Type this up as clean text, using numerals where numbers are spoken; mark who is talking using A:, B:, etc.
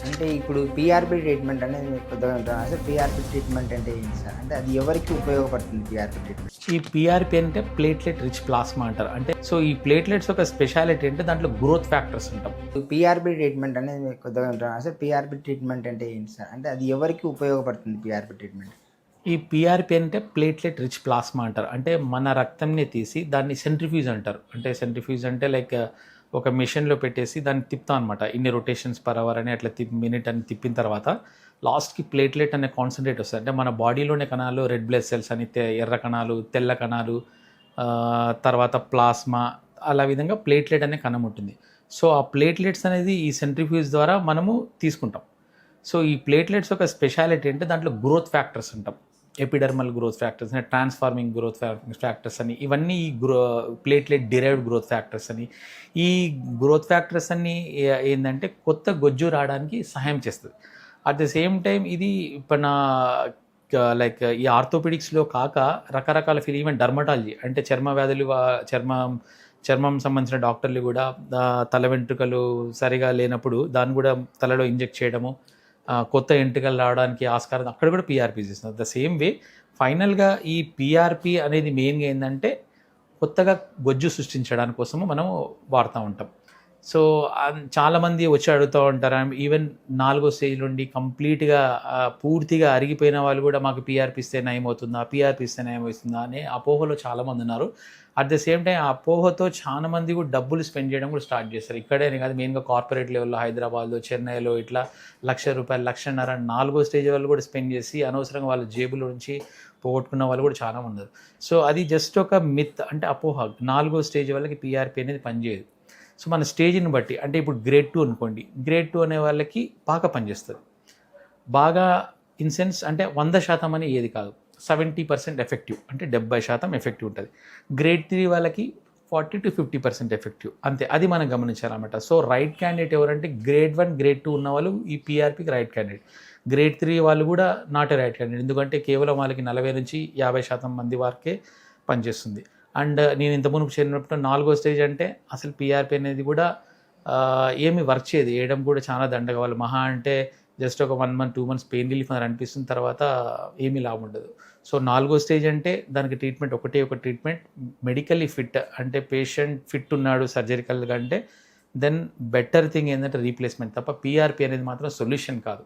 A: అంటే ఇప్పుడు PRP treatment అనేది మీకు కొత్తగా ఉంటదా? అసలు పీఆర్పీ ట్రీట్మెంట్ అంటే ఏంటి సార్? అంటే అది ఎవరికి ఉపయోగపడుతుంది పీఆర్పీ ట్రీట్మెంట్?
B: ఈ పీఆర్పీ అంటే ప్లేట్లెట్ రిచ్ ప్లాస్మా అంటారు. అంటే సో ఈ ప్లేట్లెట్స్ ఒక స్పెషాలిటీ అంటే దాంట్లో గ్రోత్ ఫ్యాక్టర్స్ ఉంటాం.
A: పీఆర్పీ ట్రీట్మెంట్ అనేది మీకు కొత్తగా ఉంటదా? అసలు పీఆర్పీ ట్రీట్మెంట్ అంటే ఏంటి సార్? అంటే అది ఎవరికి ఉపయోగపడుతుంది పీఆర్పీ ట్రీట్మెంట్?
B: ఈ పీఆర్పీ అంటే ప్లేట్లెట్ రిచ్ ప్లాస్మా అంటారు. అంటే మన రక్తంని తీసి దాన్ని సెంట్రిఫ్యూజ్ అంటారు. అంటే సెంట్రిఫ్యూజ్ అంటే లైక్ ఒక మెషిన్లో పెట్టేసి దాన్ని తిప్పుతాం అనమాట. ఇన్ని రొటేషన్స్ పర్ అవర్ అని అట్లా మినిట్ అని తిప్పిన తర్వాత లాస్ట్కి ప్లేట్లెట్ అనే కాన్సన్ట్రేట్ వస్తుంది. అంటే మన బాడీలోనే కణాలు రెడ్ బ్లడ్ సెల్స్ అని ఎర్ర కణాలు, తెల్ల కణాలు, తర్వాత ప్లాస్మా, అలా విధంగా ప్లేట్లెట్ అనే కణం ఉంటుంది. సో ఆ ప్లేట్లెట్స్ అనేది ఈ సెంట్రిఫ్యూజ్ ద్వారా మనము తీసుకుంటాం. సో ఈ ప్లేట్లెట్స్ ఒక స్పెషాలిటీ అంటే దాంట్లో గ్రోత్ ఫ్యాక్టర్స్ ఉంటాం. ఎపిడర్మల్ గ్రోత్ ఫ్యాక్టర్స్ అని, ట్రాన్స్ఫార్మింగ్ గ్రోత్ ఫ్యాక్టర్స్ అని, ఇవన్నీ ఈ ప్లేట్లెట్ డిరైవ్డ్ గ్రోత్ ఫ్యాక్టర్స్ అని. ఈ గ్రోత్ ఫ్యాక్టర్స్ అన్నీ ఏంటంటే కొత్త గొజ్జు రావడానికి సహాయం చేస్తుంది. అట్ ద సేమ్ టైం ఇది మన లైక్ ఈ ఆర్థోపెడిక్స్లో కాక రకరకాల ఫీల్, ఈవెన్ డర్మటాలజీ అంటే చర్మ వ్యాధులు, చర్మం సంబంధించిన డాక్టర్లు కూడా తల వెంట్రుకలు సరిగా లేనప్పుడు దాన్ని కూడా తలలో ఇంజెక్ట్ చేయడము, కొత్త ఎంట్రుకలు రావడానికి ఆస్కారం, అక్కడ కూడా పీఆర్పీ చేస్తున్నారు. ద సేమ్ వే ఫైనల్గా ఈ పీఆర్పీ అనేది మెయిన్గా ఏంటంటే కొత్తగా గొజ్జు సృష్టించడానికి కోసము మనం వాడుతూ ఉంటాం. సో చాలామంది వచ్చి అడుగుతూ ఉంటారు. ఈవెన్ 4వ స్టేజ్ నుండి కంప్లీట్గా పూర్తిగా అరిగిపోయిన వాళ్ళు కూడా మాకు పీఆర్పీ ఇస్తే నయమవుతుందా, పీఆర్పీ ఇస్తే నయమవుతుందా అనే అపోహలో చాలామంది ఉన్నారు. అట్ ద సేమ్ టైం ఆ అపోహతో చాలామంది కూడా డబ్బులు స్పెండ్ చేయడం కూడా స్టార్ట్ చేస్తారు. ఇక్కడే కాదు, మెయిన్గా కార్పొరేట్ లెవెల్లో హైదరాబాద్లో, చెన్నైలో ఇట్లా ₹1,00,000, ₹1,50,000 4వ స్టేజ్ వాళ్ళు కూడా స్పెండ్ చేసి అనవసరంగా వాళ్ళ జేబుల నుంచి పోగొట్టుకున్న వాళ్ళు కూడా చాలా ఉన్నారు. సో అది జస్ట్ ఒక మిత్, అంటే అపోహ. 4వ స్టేజ్ వాళ్ళకి పీఆర్పీ అనేది పనిచేయదు. సో మన స్టేజ్ని బట్టి, అంటే ఇప్పుడు గ్రేడ్ 2 అనుకోండి, గ్రేడ్ 2 అనే వాళ్ళకి బాగా పనిచేస్తుంది. బాగా ఇన్ సెన్స్ అంటే 100% అని ఏది కాదు, 70% ఎఫెక్టివ్, అంటే 70% ఎఫెక్టివ్ ఉంటుంది. గ్రేడ్ 3 వాళ్ళకి 40 to 50% ఎఫెక్టివ్, అంతే. అది మనం గమనించాలన్నమాట. సో రైట్ క్యాండిడేట్ ఎవరంటే గ్రేడ్ 1, గ్రేడ్ 2 ఉన్న వాళ్ళు ఈ పీఆర్పీకి రైట్ క్యాండిడేట్. గ్రేడ్ 3 వాళ్ళు కూడా నాట్ ఏ రైట్ క్యాండిడేట్, ఎందుకంటే కేవలం వాళ్ళకి 40 నుంచి 50% మంది వరకే పనిచేస్తుంది. అండ్ నేను ఇంతకుముందు చేరినప్పుడు 4వ స్టేజ్ అంటే అసలు పీఆర్పీ అనేది కూడా ఏమి వర్క్ చేయదు, వేయడం కూడా చాలా దండగా. వాళ్ళు మహా అంటే జస్ట్ ఒక 1 month 2 months పెయిన్ రిలీఫ్ అని అనిపిస్తున్న తర్వాత ఏమీ లాభం ఉండదు. సో 4వ స్టేజ్ అంటే దానికి ట్రీట్మెంట్ ఒకటే ఒక ట్రీట్మెంట్, మెడికల్లీ ఫిట్, అంటే పేషెంట్ ఫిట్ ఉన్నాడు సర్జరికల్గా అంటే దెన్ బెటర్ థింగ్ ఏంటంటే రీప్లేస్మెంట్ తప్ప పీఆర్పీ అనేది మాత్రం సొల్యూషన్ కాదు.